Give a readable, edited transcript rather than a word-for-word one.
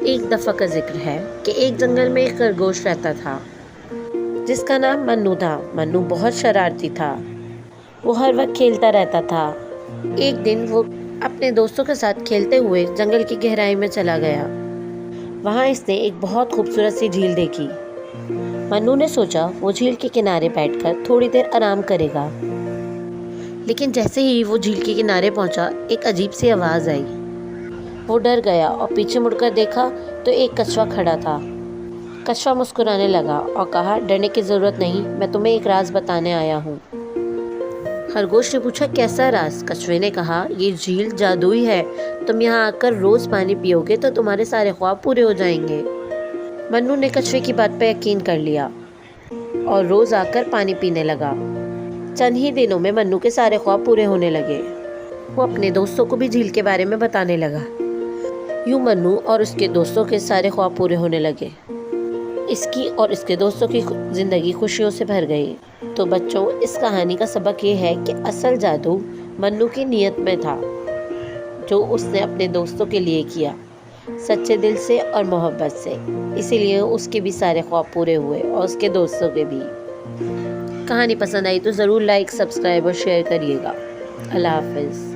एक दफ़ा का जिक्र है कि एक जंगल में एक खरगोश रहता था जिसका नाम मन्नू था। मन्नू बहुत शरारती था। वो हर वक्त खेलता रहता था। एक दिन वो अपने दोस्तों के साथ खेलते हुए जंगल की गहराई में चला गया। वहाँ इसने एक बहुत खूबसूरत सी झील देखी। मन्नू ने सोचा वो झील के किनारे बैठकर थोड़ी देर आराम करेगा। लेकिन जैसे ही वो झील के किनारे पहुंचा, एक अजीब सी आवाज़ आई। वो डर गया और पीछे मुड़कर देखा तो एक कछुआ खड़ा था। कछुआ मुस्कुराने लगा और कहा, डरने की ज़रूरत नहीं, मैं तुम्हें एक राज बताने आया हूँ। खरगोश ने पूछा, कैसा राज? कछुए ने कहा, ये झील जादुई है। तुम यहाँ आकर रोज़ पानी पियोगे तो तुम्हारे सारे ख्वाब पूरे हो जाएंगे। मन्नू ने कछुए की बात पर यकीन कर लिया और रोज़ आकर पानी पीने लगा। चंद ही दिनों में मन्नू के सारे ख्वाब पूरे होने लगे। वो अपने दोस्तों को भी झील के बारे में बताने लगा। यूं मन्नू और उसके दोस्तों के सारे ख्वाब पूरे होने लगे। इसकी और इसके दोस्तों की ज़िंदगी खुशियों से भर गई। तो बच्चों, इस कहानी का सबक ये है कि असल जादू मन्नू की नीयत में था, जो उसने अपने दोस्तों के लिए किया, सच्चे दिल से और मोहब्बत से। इसीलिए उसके भी सारे ख्वाब पूरे हुए और उसके दोस्तों के भी। कहानी पसंद आई तो ज़रूर लाइक, सब्सक्राइब और शेयर करिएगा। अल्लाह हाफ़िज़।